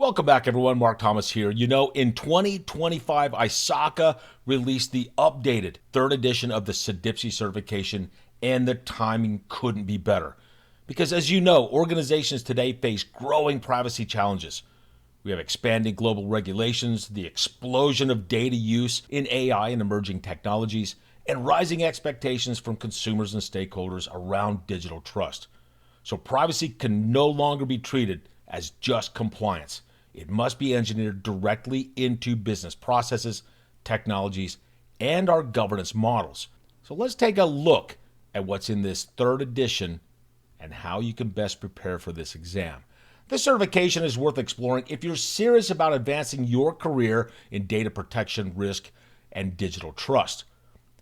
Welcome back, everyone. Mark Thomas here. You know, in 2025, ISACA released the updated third edition of the CDPSE certification, and the timing couldn't be better. Because as you know, organizations today face growing privacy challenges. We have expanding global regulations, the explosion of data use in AI and emerging technologies, and rising expectations from consumers and stakeholders around digital trust. So privacy can no longer be treated as just compliance. It must be engineered directly into business processes, technologies, and our governance models. So let's take a look at what's in this third edition and how you can best prepare for this exam. This certification is worth exploring if you're serious about advancing your career in data protection, risk, and digital trust.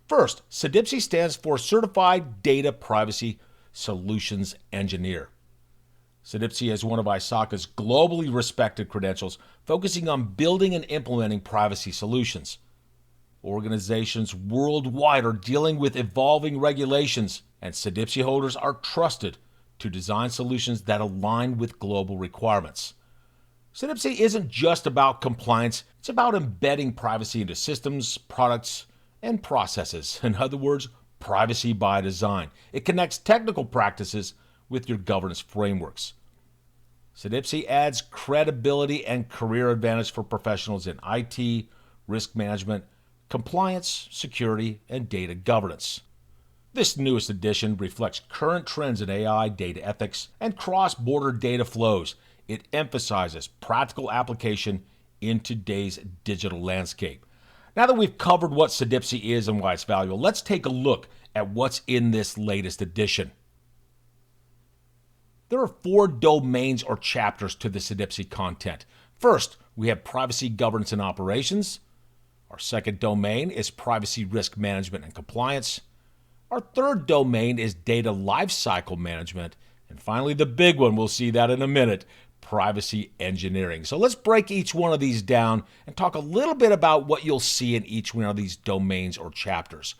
First, CDPSE stands for Certified Data Privacy Solutions Engineer. CDPSE is one of ISACA's globally respected credentials, focusing on building and implementing privacy solutions. Organizations worldwide are dealing with evolving regulations, and CDPSE holders are trusted to design solutions that align with global requirements. CDPSE isn't just about compliance, it's about embedding privacy into systems, products, and processes. In other words, privacy by design. It connects technical practices with your governance frameworks. CDPSE adds credibility and career advantage for professionals in IT, risk management, compliance, security, and data governance. This newest edition reflects current trends in AI, data ethics, and cross-border data flows. It emphasizes practical application in today's digital landscape. Now that we've covered what CDPSE is and why it's valuable, let's take a look at what's in this latest edition. There are 4 domains or chapters to the CDPSE content. First, we have privacy governance and operations. Our second domain is privacy risk management and compliance. Our third domain is data lifecycle management. And finally, the big one, we'll see that in a minute, privacy engineering. So let's break each one of these down and talk a little bit about what you'll see in each one of these domains or chapters.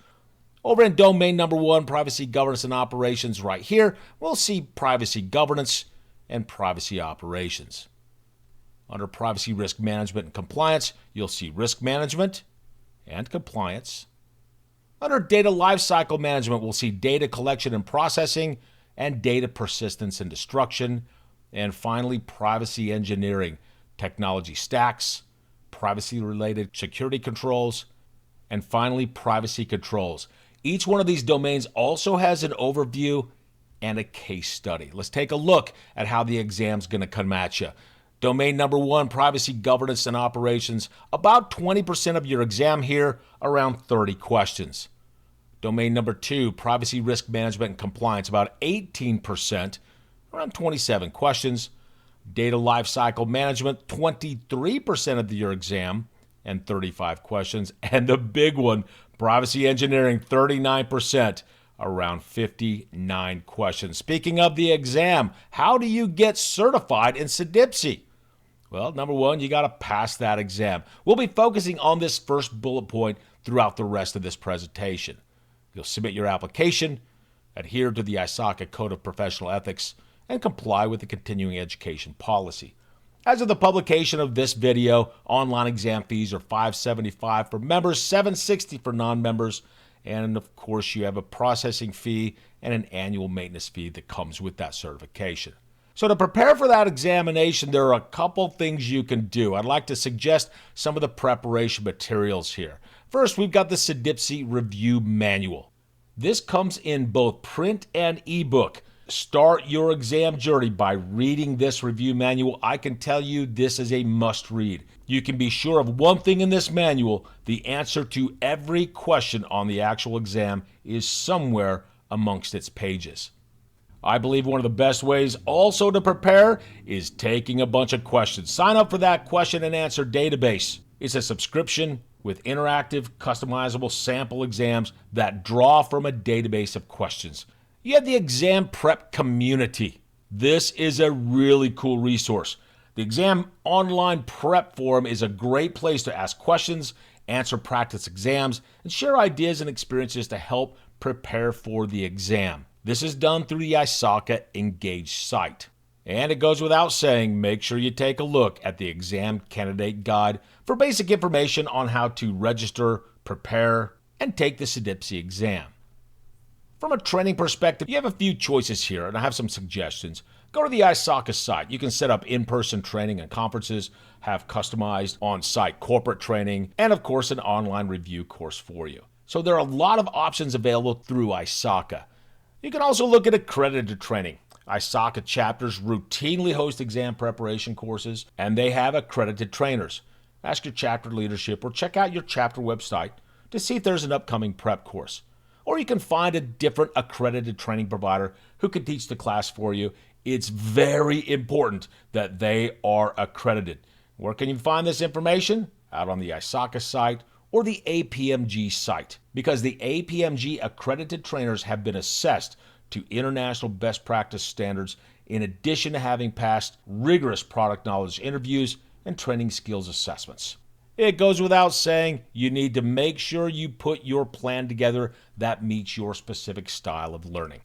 Over in domain number 1, privacy governance and operations, right here, we'll see privacy governance and privacy operations. Under privacy risk management and compliance, you'll see risk management and compliance. Under data lifecycle management, we'll see data collection and processing and data persistence and destruction. And finally, privacy engineering, technology stacks, privacy-related security controls, and finally, privacy controls. Each one of these domains also has an overview and a case study. Let's take a look at how the exam's going to come at you. Domain number 1, privacy governance and operations, about 20% of your exam here, around 30 questions. Domain number 2, privacy risk management and compliance, about 18%, around 27 questions. Data lifecycle management, 23% of your exam, and 35 questions. And the big one, privacy engineering, 39%, around 59 questions. Speaking of the exam, how do you get certified in CDPSE? Well, number 1, you got to pass that exam. We'll be focusing on this first bullet point throughout the rest of this presentation. You'll submit your application, adhere to the ISACA Code of Professional Ethics, and comply with the continuing education policy. As of the publication of this video, online exam fees are $575 for members, $760 for non-members, and of course you have a processing fee and an annual maintenance fee that comes with that certification. So to prepare for that examination, there are a couple things you can do. I'd like to suggest some of the preparation materials here. First, we've got the CDPSE Review Manual. This comes in both print and ebook. Start your exam journey by reading this review manual. I can tell you this is a must-read. You can be sure of one thing in this manual: the answer to every question on the actual exam is somewhere amongst its pages. I believe one of the best ways also to prepare is taking a bunch of questions. Sign up for that question and answer database. It's a subscription with interactive, customizable sample exams that draw from a database of questions. You have the Exam Prep Community. This is a really cool resource. The Exam Online Prep Forum is a great place to ask questions, answer practice exams, and share ideas and experiences to help prepare for the exam. This is done through the ISACA Engage site. And it goes without saying, make sure you take a look at the Exam Candidate Guide for basic information on how to register, prepare, and take the CDPSE exam. From a training perspective, you have a few choices here, and I have some suggestions. Go to the ISACA site. You can set up in-person training and conferences, have customized on-site corporate training, and of course an online review course for you. So there are a lot of options available through ISACA. You can also look at accredited training. ISACA chapters routinely host exam preparation courses, and they have accredited trainers. Ask your chapter leadership or check out your chapter website to see if there's an upcoming prep course. Or you can find a different accredited training provider who can teach the class for you. It's very important that they are accredited. Where can you find this information? Out on the ISACA site or the APMG site, because the APMG accredited trainers have been assessed to international best practice standards in addition to having passed rigorous product knowledge interviews and training skills assessments. It goes without saying, you need to make sure you put your plan together that meets your specific style of learning.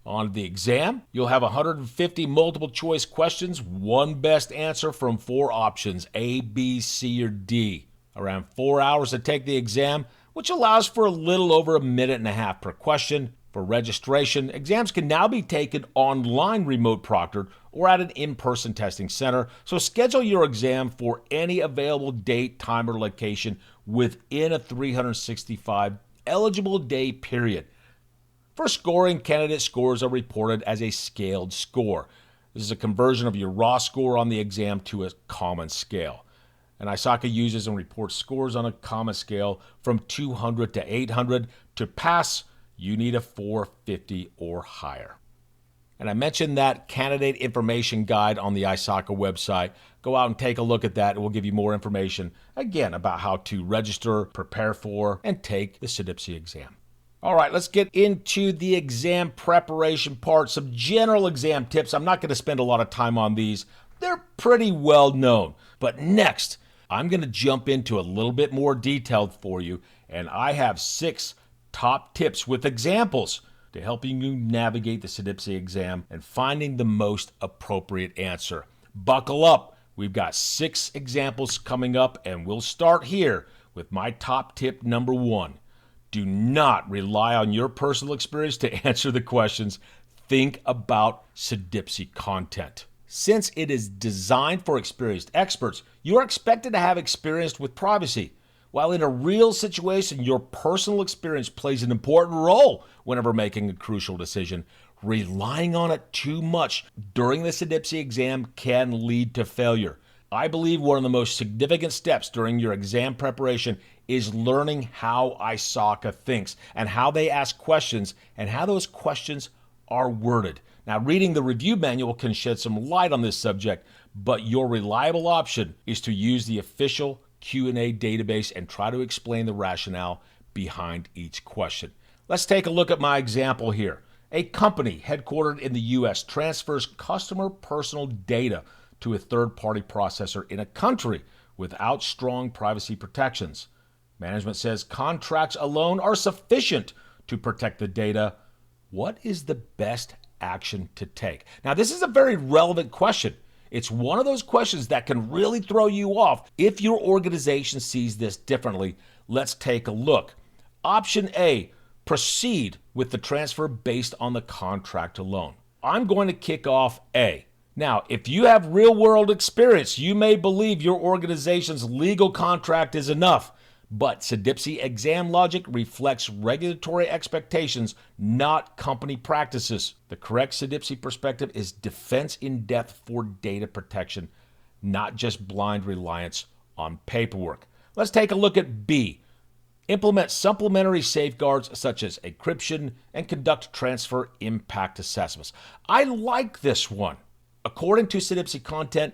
On the exam, you'll have 150 multiple choice questions, one best answer from 4 options, A, B, C, or D. Around 4 hours to take the exam, which allows for a little over a minute and a half per question. For registration, exams can now be taken online remote proctored or at an in-person testing center, so schedule your exam for any available date, time, or location within a 365 eligible day period. For scoring, candidate scores are reported as a scaled score. This is a conversion of your raw score on the exam to a common scale. And ISACA uses and reports scores on a common scale from 200 to 800. To pass, you need a 450 or higher. And I mentioned that candidate information guide on the ISACA website. Go out and take a look at that. It will give you more information, again, about how to register, prepare for, and take the CDPSE exam. All right, let's get into the exam preparation part. Some general exam tips. I'm not going to spend a lot of time on these. They're pretty well known. But next, I'm going to jump into a little bit more detailed for you, and I have 6 top tips with examples to helping you navigate the CDPSE exam and finding the most appropriate answer. Buckle up. We've got 6 examples coming up, and we'll start here with my top tip number 1. Do not rely on your personal experience to answer the questions. Think about CDPSE content. Since it is designed for experienced experts, you are expected to have experience with privacy. While in a real situation, your personal experience plays an important role whenever making a crucial decision. Relying on it too much during the CDPSE exam can lead to failure. I believe one of the most significant steps during your exam preparation is learning how ISACA thinks and how they ask questions and how those questions are worded. Now, reading the review manual can shed some light on this subject, but your reliable option is to use the official Q&A database and try to explain the rationale behind each question. Let's take a look at my example here. A company headquartered in the U.S. transfers customer personal data to a third-party processor in a country without strong privacy protections. Management says contracts alone are sufficient to protect the data. What is the best action to take? Now, this is a very relevant question. It's one of those questions that can really throw you off if your organization sees this differently. Let's take a look. Option A, proceed with the transfer based on the contract alone. I'm going to kick off A. Now, if you have real-world experience, you may believe your organization's legal contract is enough. But CDPSE exam logic reflects regulatory expectations, not company practices. The correct CDPSE perspective is defense in depth for data protection, not just blind reliance on paperwork. Let's take a look at B. Implement supplementary safeguards such as encryption and conduct transfer impact assessments. I like this one. According to CDPSE content,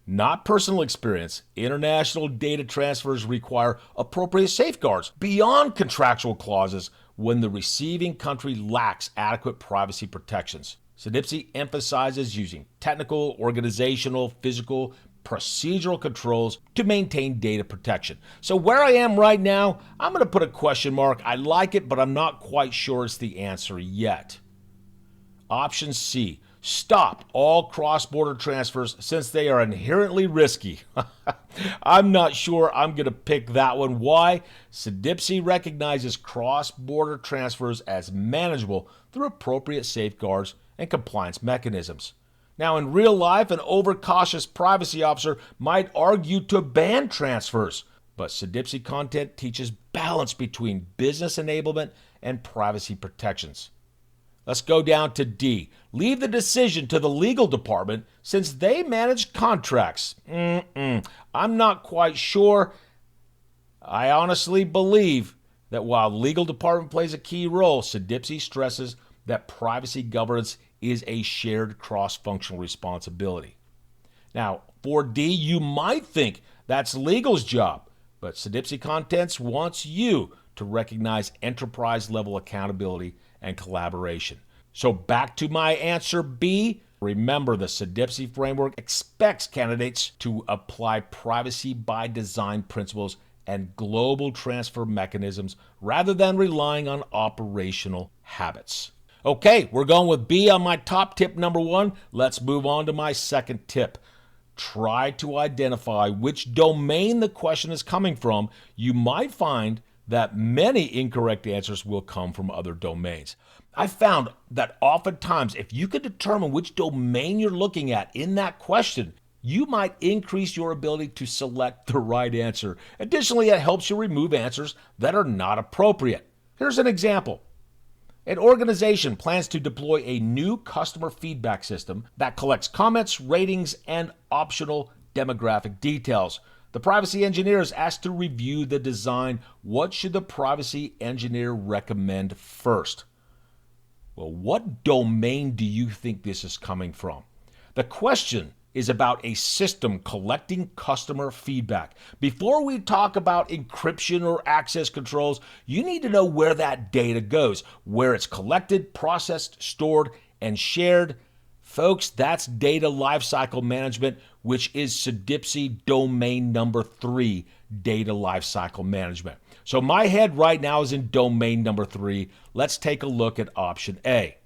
not personal experience, international data transfers require appropriate safeguards beyond contractual clauses when the receiving country lacks adequate privacy protections. CDPSE emphasizes using technical, organizational, physical, procedural controls to maintain data protection. So where I am right now, I'm going to put a question mark. I like it, but I'm not quite sure it's the answer yet. Option C. Stop all cross-border transfers since they are inherently risky. I'm not sure I'm going to pick that one. Why? CDPSE recognizes cross-border transfers as manageable through appropriate safeguards and compliance mechanisms. Now, in real life, an overcautious privacy officer might argue to ban transfers, but CDPSE content teaches balance between business enablement and privacy protections. Let's go down to D. Leave the decision to the legal department since they manage contracts. I'm not quite sure. I honestly believe that while the legal department plays a key role, CDPSE stresses that privacy governance is a shared cross-functional responsibility. Now, for D, you might think that's legal's job, but CDPSE Contents wants you to recognize enterprise-level accountability and collaboration. So back to my answer B. Remember, the CDPSE framework expects candidates to apply privacy by design principles and global transfer mechanisms rather than relying on operational habits. Okay, we're going with B on my top tip number 1. Let's move on to my second tip. Try to identify which domain the question is coming from. You might find that many incorrect answers will come from other domains. I found that oftentimes, if you can determine which domain you're looking at in that question, you might increase your ability to select the right answer. Additionally, it helps you remove answers that are not appropriate. Here's an example. An organization plans to deploy a new customer feedback system that collects comments, ratings, and optional demographic details. The privacy engineer is asked to review the design. What should the privacy engineer recommend first? Well, what domain do you think this is coming from? The question is about a system collecting customer feedback. Before we talk about encryption or access controls, you need to know where that data goes, where it's collected, processed, stored, and shared. Folks, that's data lifecycle management, which is CDPSE domain number 3, data lifecycle management. So my head right now is in domain number 3. Let's take a look at option A.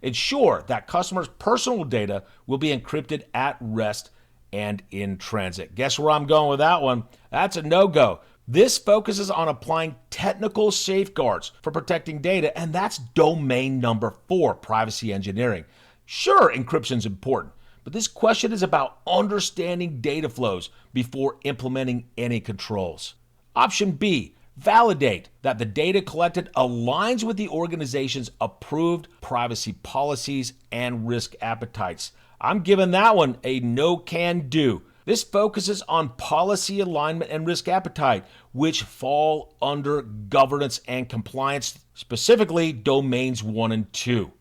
Ensure that customers' personal data will be encrypted at rest and in transit. Guess where I'm going with that one? That's a no-go. This focuses on applying technical safeguards for protecting data, and that's domain number 4, privacy engineering. Sure, encryption is important, but this question is about understanding data flows before implementing any controls. Option B, validate that the data collected aligns with the organization's approved privacy policies and risk appetites. I'm giving that one a no can do. This focuses on policy alignment and risk appetite, which fall under governance and compliance, specifically domains 1 and 2.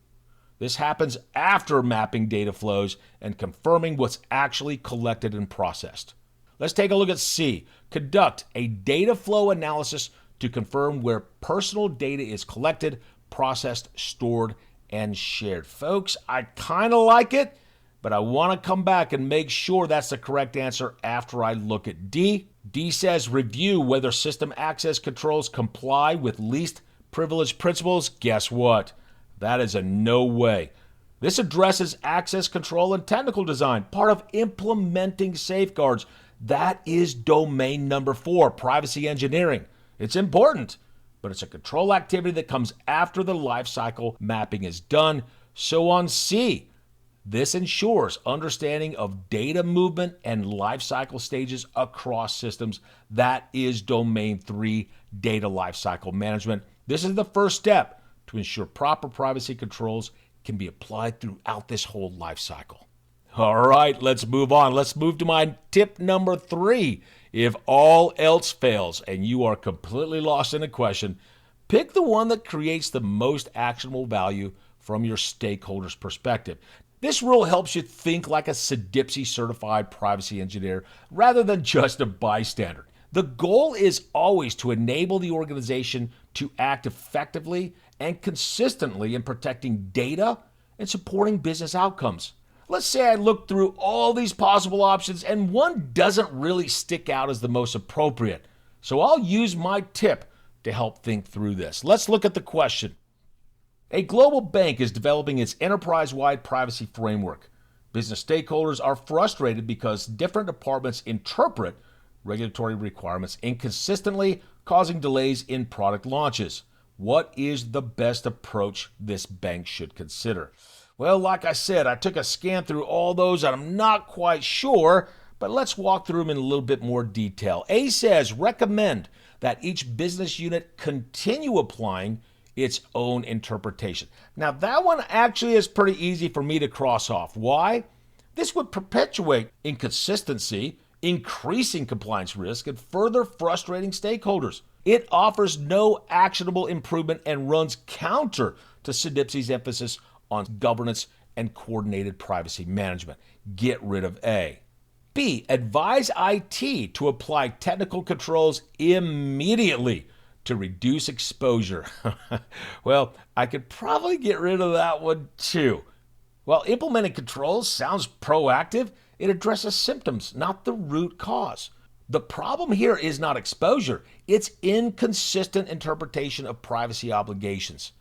This happens after mapping data flows and confirming what's actually collected and processed. Let's take a look at C. Conduct a data flow analysis to confirm where personal data is collected, processed, stored, and shared. Folks, I kind of like it, but I want to come back and make sure that's the correct answer after I look at D. D says review whether system access controls comply with least privilege principles. Guess what? That is a no way. This addresses access control and technical design, part of implementing safeguards. That is domain number 4, privacy engineering. It's important, but it's a control activity that comes after the lifecycle mapping is done. So on C, this ensures understanding of data movement and lifecycle stages across systems. That is domain 3, data lifecycle management. This is the first step to ensure proper privacy controls can be applied throughout this whole lifecycle. All right, let's move on. Let's move to my tip number 3. If all else fails and you are completely lost in a question, pick the one that creates the most actionable value from your stakeholder's perspective. This rule helps you think like a CDPSE certified privacy engineer rather than just a bystander. The goal is always to enable the organization to act effectively and consistently in protecting data and supporting business outcomes. Let's say I look through all these possible options and one doesn't really stick out as the most appropriate. So I'll use my tip to help think through this. Let's look at the question. A global bank is developing its enterprise-wide privacy framework. Business stakeholders are frustrated because different departments interpret regulatory requirements inconsistently, causing delays in product launches. What is the best approach this bank should consider? Well, like I said, I took a scan through all those and I'm not quite sure, but let's walk through them in a little bit more detail. A says recommend that each business unit continue applying its own interpretation. Now, that one actually is pretty easy for me to cross off. Why? This would perpetuate inconsistency, increasing compliance risk, and further frustrating stakeholders. It offers no actionable improvement and runs counter to CDPSE's emphasis on governance and coordinated privacy management. Get rid of A. B. Advise IT to apply technical controls immediately to reduce exposure. Well, I could probably get rid of that one too. While implementing controls sounds proactive, it addresses symptoms, not the root cause. The problem here is not exposure, it's inconsistent interpretation of privacy obligations.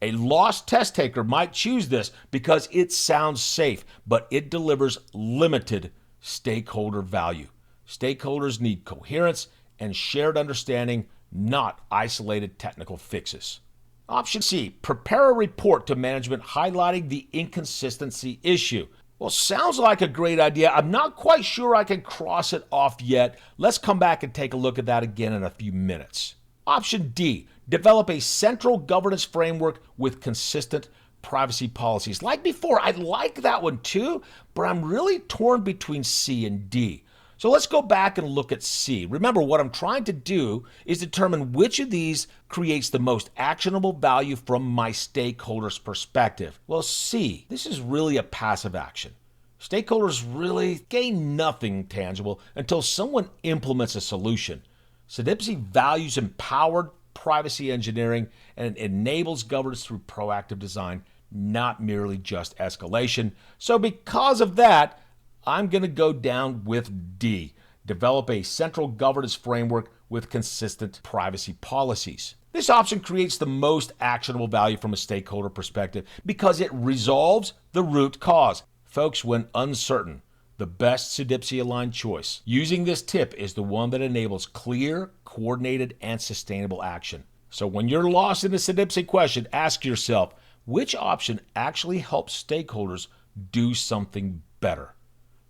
A lost test taker might choose this because it sounds safe, but it delivers limited stakeholder value. Stakeholders need coherence and shared understanding, not isolated technical fixes. Option C, prepare a report to management highlighting the inconsistency issue. Well, sounds like a great idea. I'm not quite sure I can cross it off yet. Let's come back and take a look at that again in a few minutes. Option D, develop a central governance framework with consistent privacy policies. Like before, I like that one too, but I'm really torn between C and D. So let's go back and look at C. Remember, what I'm trying to do is determine which of these creates the most actionable value from my stakeholder's perspective. Well, C, this is really a passive action. Stakeholders really gain nothing tangible until someone implements a solution. CDPSE values empowered privacy engineering and it enables governance through proactive design, not merely just escalation. So because of that, I'm going to go down with D. Develop a central governance framework with consistent privacy policies. This option creates the most actionable value from a stakeholder perspective because it resolves the root cause. Folks, when uncertain, the best CDPSE-aligned choice using this tip is the one that enables clear, coordinated, and sustainable action. So when you're lost in a CDPSE question, ask yourself, which option actually helps stakeholders do something better?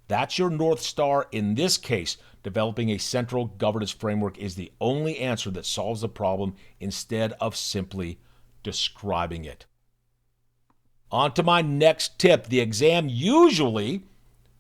That's your North Star in this case. Developing a central governance framework is the only answer that solves the problem instead of simply describing it. On to my next tip. The exam usually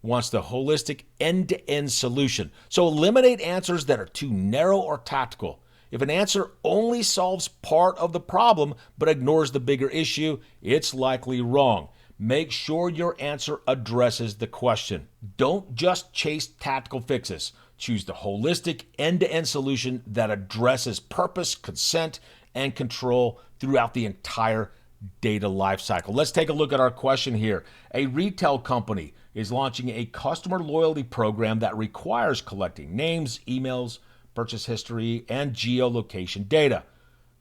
wants the holistic end-to-end solution. So eliminate answers that are too narrow or tactical. If an answer only solves part of the problem but ignores the bigger issue, it's likely wrong. Make sure your answer addresses the question. Don't just chase tactical fixes. Choose the holistic end-to-end solution that addresses purpose, consent, and control throughout the entire data lifecycle. Let's take a look at our question here. A retail company is launching a customer loyalty program that requires collecting names, emails, purchase history, and geolocation data.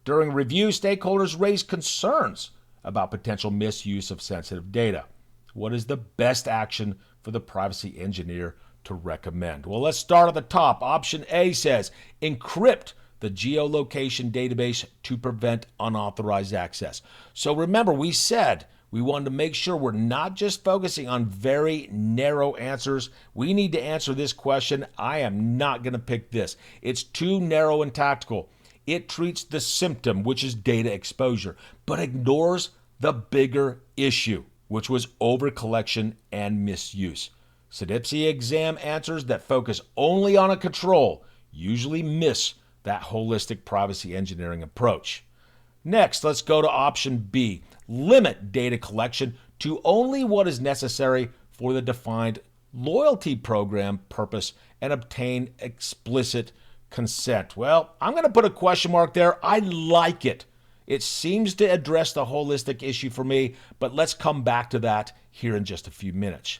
During review, stakeholders raised concerns about potential misuse of sensitive data. What is the best action for the privacy engineer to recommend? Well, let's start at the top. Option A says encrypt the geolocation database to prevent unauthorized access. So remember, we said we wanted to make sure we're not just focusing on very narrow answers. We need to answer this question. I am not going to pick this. It's too narrow and tactical. It treats the symptom, which is data exposure, but ignores the bigger issue, which was overcollection and misuse. CDPSE exam answers that focus only on a control usually miss that holistic privacy engineering approach. Next, let's go to option B. Limit data collection to only what is necessary for the defined loyalty program purpose and obtain explicit consent. Well, I'm going to put a question mark there. I like it. It seems to address the holistic issue for me, but let's come back to that here in just a few minutes.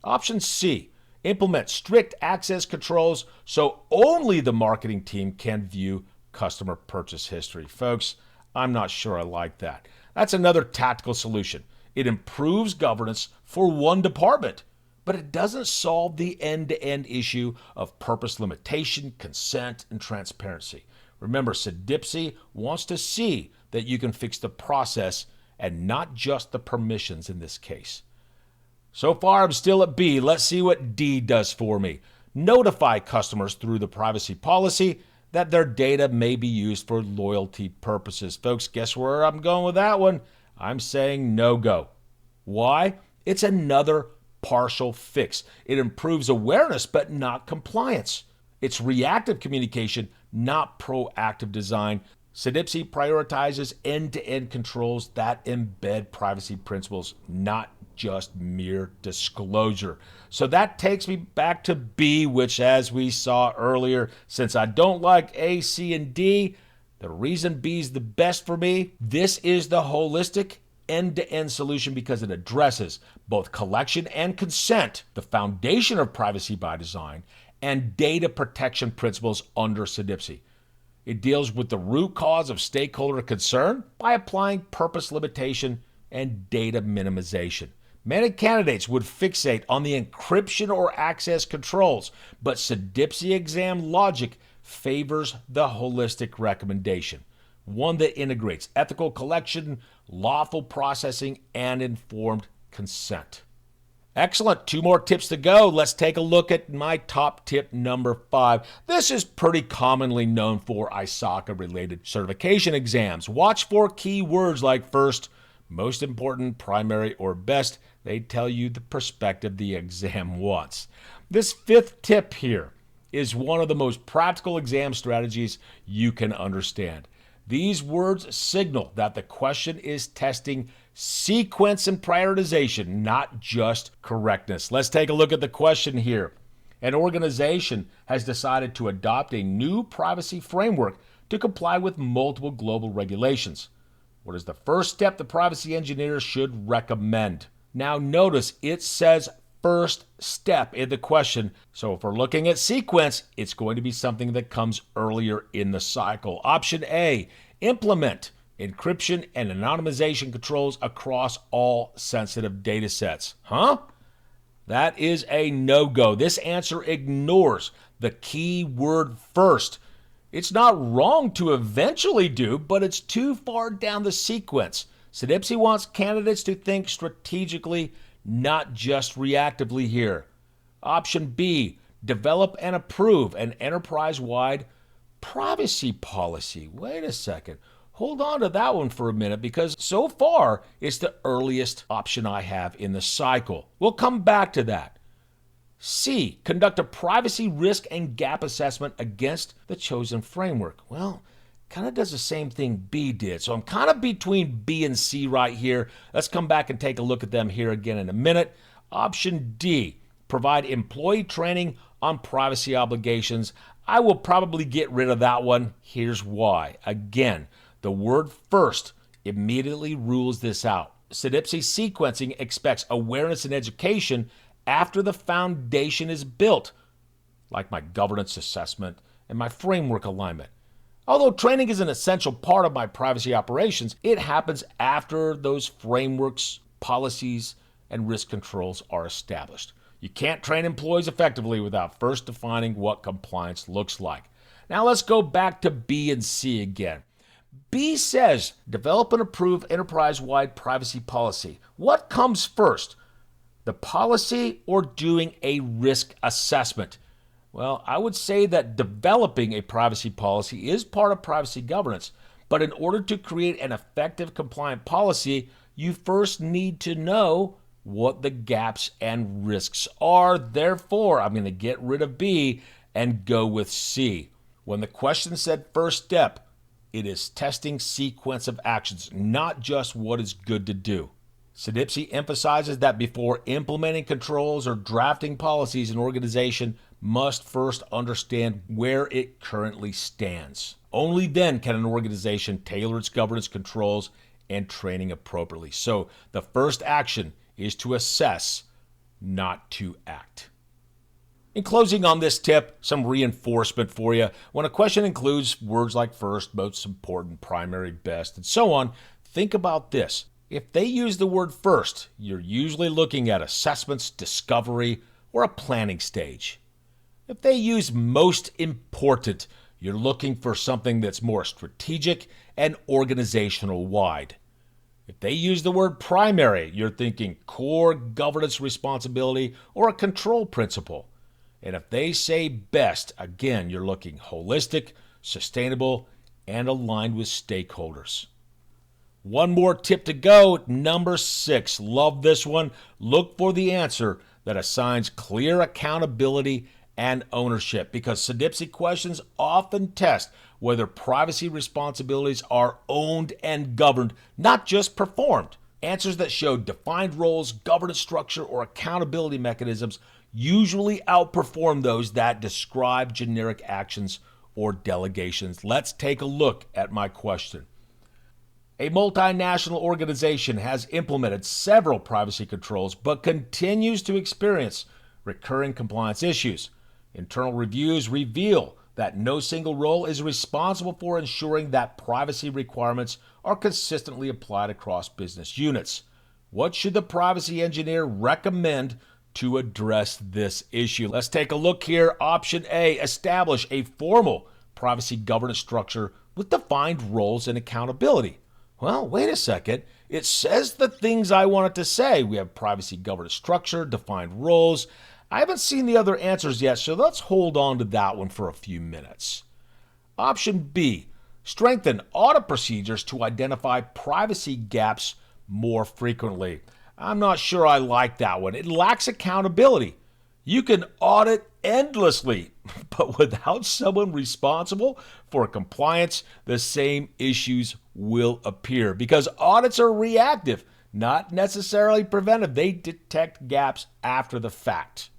Option C, implement strict access controls so only the marketing team can view customer purchase history. Folks, I'm not sure I like that. That's another tactical solution. It improves governance for one department, but it doesn't solve the end-to-end issue of purpose limitation, consent, and transparency. Remember, CDPSE wants to see that you can fix the process and not just the permissions in this case. So far, I'm still at B. Let's see what D does for me. Notify customers through the privacy policy that their data may be used for loyalty purposes. Folks, guess where I'm going with that one? I'm saying no-go. Why? It's another partial fix. It improves awareness, but not compliance. It's reactive communication, not proactive design. CDPSE prioritizes end-to-end controls that embed privacy principles, not just mere disclosure. So that takes me back to B, which, as we saw earlier, since I don't like A, C, and D, the reason B is the best for me, this is the holistic end-to-end solution because it addresses both collection and consent, the foundation of privacy by design, and data protection principles under CDPSE. It deals with the root cause of stakeholder concern by applying purpose limitation and data minimization. Many candidates would fixate on the encryption or access controls, but CDPSE exam logic favors the holistic recommendation, one that integrates ethical collection, lawful processing, and informed consent. Excellent. 2 more tips to go. Let's take a look at my top tip number 5. This is pretty commonly known for ISACA-related certification exams. Watch for key words like first, most important, primary, or best. They tell you the perspective the exam wants. This 5th tip here is one of the most practical exam strategies you can understand. These words signal that the question is testing sequence and prioritization, not just correctness. Let's take a look at the question here. An organization has decided to adopt a new privacy framework to comply with multiple global regulations. What is the first step the privacy engineer should recommend? Now notice it says first step in the question. So if we're looking at sequence, it's going to be something that comes earlier in the cycle. Option A, implement encryption and anonymization controls across all sensitive data sets. That is a no-go. This answer ignores the key word first. It's not wrong to eventually do, but it's too far down the sequence. CDPSE wants candidates to think strategically, not just reactively here. Option B, develop and approve an enterprise-wide privacy policy. Wait a second. Hold on to that one for a minute because so far it's the earliest option I have in the cycle. We'll come back to that. C, conduct a privacy risk and gap assessment against the chosen framework. Well, kind of does the same thing B did. So I'm kind of between B and C right here. Let's come back and take a look at them here again in a minute. Option D, provide employee training on privacy obligations. I will probably get rid of that one. Here's why. Again, the word first immediately rules this out. CDPSE sequencing expects awareness and education after the foundation is built, like my governance assessment and my framework alignment. Although training is an essential part of my privacy operations, it happens after those frameworks, policies, and risk controls are established. You can't train employees effectively without first defining what compliance looks like. Now let's go back to B and C again. B says, develop and approve enterprise-wide privacy policy. What comes first, the policy or doing a risk assessment? Well, I would say that developing a privacy policy is part of privacy governance, but in order to create an effective compliant policy, you first need to know what the gaps and risks are. Therefore, I'm going to get rid of B and go with C. When the question said first step, it is testing sequence of actions, not just what is good to do. CDPSE emphasizes that before implementing controls or drafting policies, an organization must first understand where it currently stands. Only then can an organization tailor its governance controls and training appropriately. So the first action is to assess, not to act. In closing on this tip, some reinforcement for you. When a question includes words like first, most important, primary, best, and so on, think about this. If they use the word first, you're usually looking at assessments, discovery, or a planning stage. If they use most important, you're looking for something that's more strategic and organizational wide. If they use the word primary, you're thinking core governance responsibility or a control principle. And if they say best, again, you're looking holistic, sustainable, and aligned with stakeholders. One more tip to go, number 6. Love this one. Look for the answer that assigns clear accountability and ownership, because CDPSE questions often test whether privacy responsibilities are owned and governed, not just performed. Answers that show defined roles, governance structure, or accountability mechanisms usually outperform those that describe generic actions or delegations. Let's take a look at my question. A multinational organization has implemented several privacy controls but continues to experience recurring compliance issues. Internal reviews reveal that no single role is responsible for ensuring that privacy requirements are consistently applied across business units. What should the privacy engineer recommend to address this issue? Let's take a look here. Option A, establish a formal privacy governance structure with defined roles and accountability. Well, wait a second. It says the things I want it to say. We have privacy governance structure, defined roles. I haven't seen the other answers yet, so let's hold on to that one for a few minutes. Option B, strengthen audit procedures to identify privacy gaps more frequently. I'm not sure I like that one. It lacks accountability. You can audit endlessly, but without someone responsible for compliance, the same issues will appear because audits are reactive, not necessarily preventive. They detect gaps after the fact.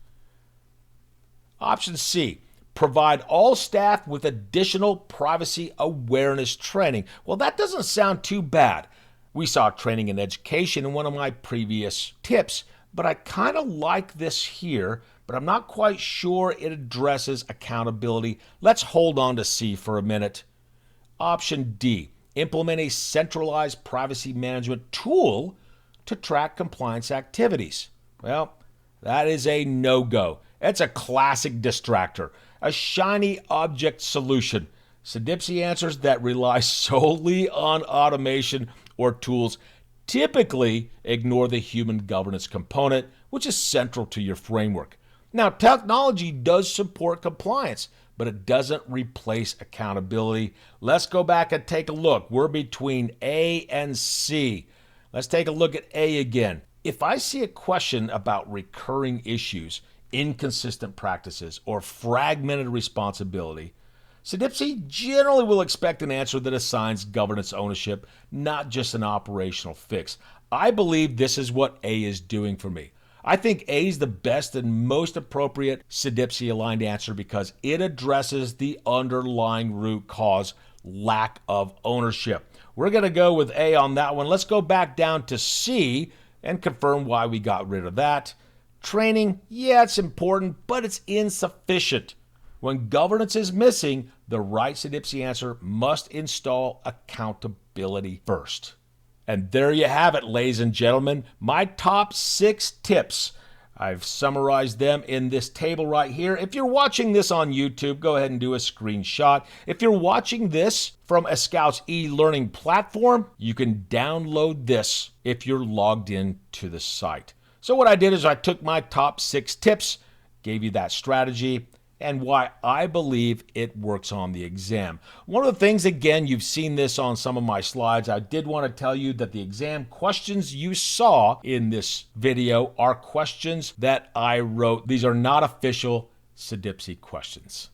Option C, provide all staff with additional privacy awareness training. Well, that doesn't sound too bad. We saw training and education in one of my previous tips, but I kind of like this here, but I'm not quite sure it addresses accountability. Let's hold on to C for a minute. Option D, implement a centralized privacy management tool to track compliance activities. Well, that is a no-go. It's a classic distractor, a shiny object solution. CDPSE answers that rely solely on automation or tools typically ignore the human governance component, which is central to your framework. Now, technology does support compliance, but it doesn't replace accountability. Let's go back and take a look. We're between A and C. Let's take a look at A again. If I see a question about recurring issues, inconsistent practices, or fragmented responsibility, CDPSE generally will expect an answer that assigns governance ownership, not just an operational fix. I believe this is what A is doing for me. I think A is the best and most appropriate CDPSE aligned answer because it addresses the underlying root cause, lack of ownership. We're going to go with A on that one. Let's go back down to C and confirm why we got rid of that. Training, yeah, it's important, but it's insufficient. When governance is missing, the right CDPSE answer must install accountability first. And there you have it, ladies and gentlemen, my top 6 tips. I've summarized them in this table right here. If you're watching this on YouTube, go ahead and do a screenshot. If you're watching this from a Scout's e-learning platform, you can download this if you're logged in to the site. So what I did is I took my top 6 tips, gave you that strategy, and why I believe it works on the exam. One of the things, again, you've seen this on some of my slides, I did want to tell you that the exam questions you saw in this video are questions that I wrote. These are not official CDPSE questions.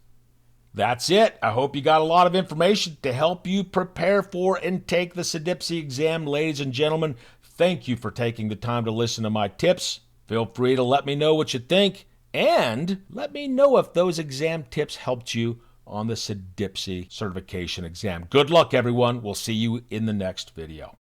That's it. I hope you got a lot of information to help you prepare for and take the CDPSE exam, ladies and gentlemen. Thank you for taking the time to listen to my tips. Feel free to let me know what you think. And let me know if those exam tips helped you on the CDPSE certification exam. Good luck, everyone. We'll see you in the next video.